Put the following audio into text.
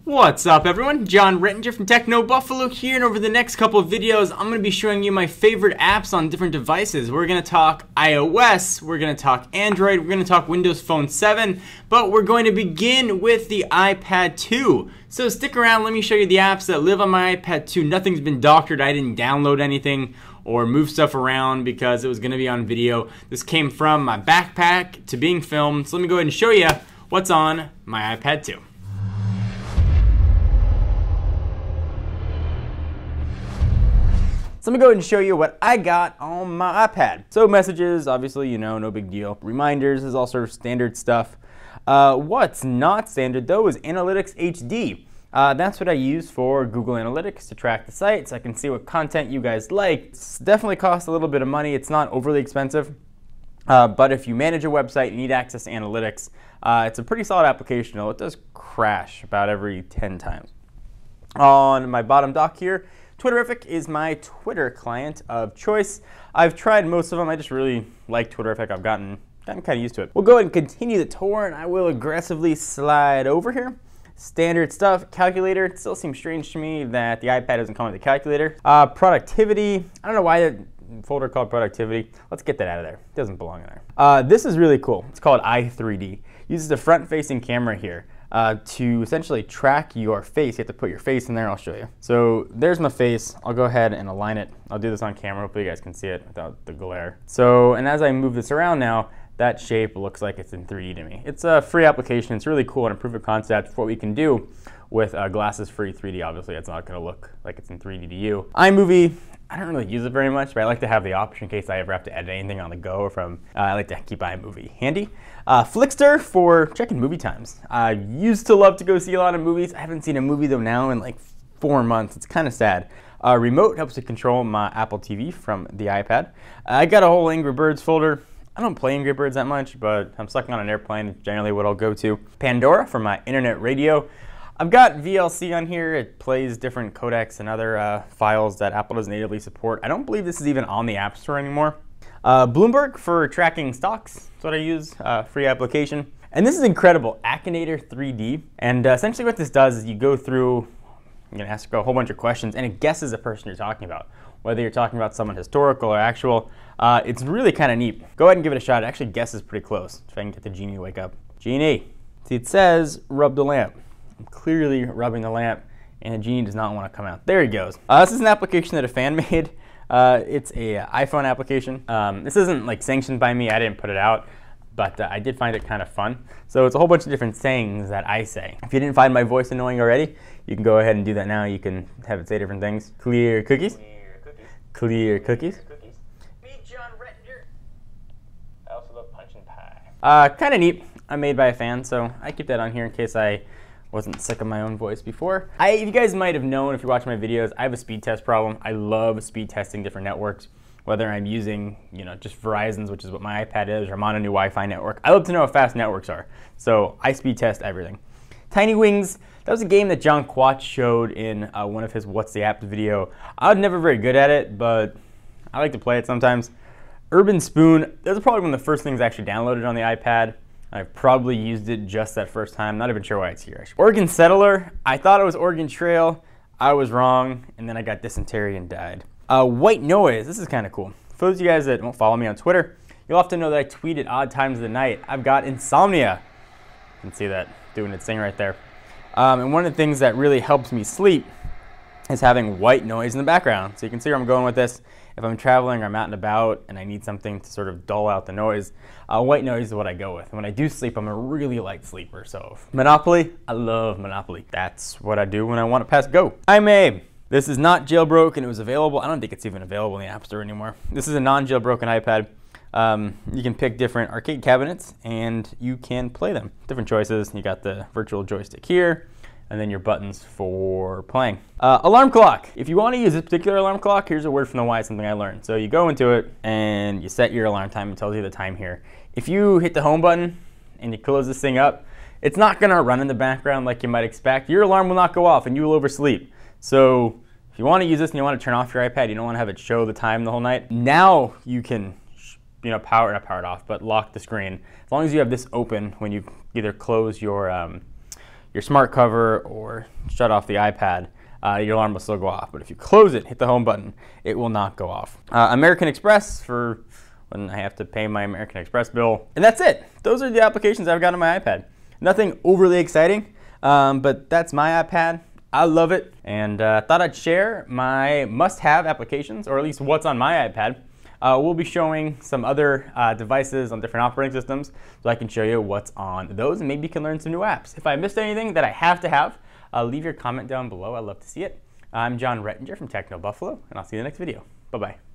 What's up everyone, John Rettinger from Techno Buffalo here, and over the next couple of videos I'm going to be showing you my favorite apps on different devices. We're going to talk iOS, we're going to talk Android, we're going to talk Windows Phone 7, but we're going to begin with the iPad 2. So stick around, let me show you the apps that live on my iPad 2. Nothing's been doctored, I didn't download anything or move stuff around because it was going to be on video. This came from my backpack to being filmed, so let me go ahead and show you what's on my iPad 2. So let me go ahead and show you what I got on my iPad. So messages, obviously, you know, no big deal. Reminders is all sort of standard stuff. What's not standard though is Analytics HD. That's what I use for Google Analytics to track the site so I can see what content you guys like. It's definitely costs a little bit of money. It's not overly expensive. But if you manage a website and need access to analytics, it's a pretty solid application, though it does crash about every 10 times. On my bottom dock here, Twitterrific is my Twitter client of choice. I've tried most of them. I just really like Twitterrific. I've gotten kind of used to it. We'll go ahead and continue the tour, and I will aggressively slide over here. Standard stuff. Calculator. It still seems strange to me that the iPad doesn't come with a calculator. Productivity. I don't know why the folder called productivity. Let's get that out of there. It doesn't belong in there. This is really cool. It's called i3D. Uses the front-facing camera here. To essentially track your face. You have to put your face in there. I'll show you. So there's my face. I'll go ahead and align it. I'll do this on camera. Hopefully you guys can see it without the glare. So, and as I move this around now, that shape looks like it's in 3D to me. It's a free application. It's really cool and a proof of concept for what we can do with glasses-free 3D. Obviously, it's not going to look like it's in 3D to you. iMovie, I don't really use it very much, but I like to have the option in case I ever have to edit anything on the go from, I like to keep iMovie handy. Flickster for checking movie times. I used to love to go see a lot of movies. I haven't seen a movie though now in like 4 months. It's kind of sad. Remote helps to control my Apple TV from the iPad. I got a whole Angry Birds folder. I don't play Angry Birds that much, but I'm stuck on an airplane. It's generally what I'll go to. Pandora for my internet radio. I've got VLC on here. It plays different codecs and other files that Apple doesn't natively support. I don't believe this is even on the App Store anymore. Bloomberg for tracking stocks. That's what I use, free application. And this is incredible, Akinator 3D. And essentially what this does is you go through, you're gonna ask a whole bunch of questions, and it guesses the person you're talking about. Whether you're talking about someone historical or actual, it's really kind of neat. Go ahead and give it a shot. It actually guesses pretty close. If I can get the genie to wake up. Genie. See, it says rub the lamp. I'm clearly rubbing the lamp, and the genie does not want to come out. There he goes. This is an application that a fan made. It's a iPhone application. This isn't like sanctioned by me. I didn't put it out, but I did find it kind of fun. So it's a whole bunch of different sayings that I say. If you didn't find my voice annoying already, you can go ahead and do that now. You can have it say different things. Clear cookies. Clear cookies. Me, John Rettinger. I also love punch and pie. Kind of neat. I'm made by a fan, so I keep that on here in case I wasn't sick of my own voice before. You guys might have known if you watch my videos, I have a speed test problem. I love speed testing different networks, whether I'm using, you know, just Verizon's, which is what my iPad is, or I'm on a new Wi-Fi network. I love to know how fast networks are, so I speed test everything. Tiny Wings, that was a game that John Quatch showed in one of his What's the App video. I was never very good at it, but I like to play it sometimes. Urban Spoon, that was probably one of the first things I actually downloaded on the iPad. I've probably used it just that first time. Not even sure why it's here, actually. Oregon Settler. I thought it was Oregon Trail. I was wrong, and then I got dysentery and died. White Noise. This is kind of cool. For those of you guys that won't follow me on Twitter, you'll often know that I tweet at odd times of the night. I've got insomnia. You can see that doing its thing right there. And one of the things that really helps me sleep is having white noise in the background. So you can see where I'm going with this. If I'm traveling or I'm out and about and I need something to sort of dull out the noise, white noise is what I go with. And when I do sleep, I'm a really light sleeper. So Monopoly, I love Monopoly. That's what I do when I want to pass go. iMabe. This is not jailbroken. It was available. I don't think it's even available in the App Store anymore. This is a non-jailbroken iPad. You can pick different arcade cabinets and you can play them. Different choices. You got the virtual joystick here, and then your buttons for playing. Alarm clock. If you want to use this particular alarm clock, here's a word from the wise, something I learned. So you go into it and you set your alarm time. It tells you the time here. If you hit the home button and you close this thing up, it's not going to run in the background like you might expect. Your alarm will not go off and you will oversleep. So if you want to use this and you want to turn off your iPad, you don't want to have it show the time the whole night, now you can, you know, not power it off, but lock the screen. As long as you have this open when you either close your your smart cover or shut off the iPad, your alarm will still go off. But if you close it, hit the home button, it will not go off. American Express for when I have to pay my American Express bill. And that's it. Those are the applications I've got on my iPad. Nothing overly exciting, but that's my iPad. I love it, and thought I'd share my must-have applications, or at least what's on my iPad. We'll be showing some other devices on different operating systems, so I can show you what's on those, and maybe you can learn some new apps. If I missed anything that I have to have, leave your comment down below. I'd love to see it. I'm Rettinger from Techno Buffalo, and I'll see you in the next video. Bye-bye.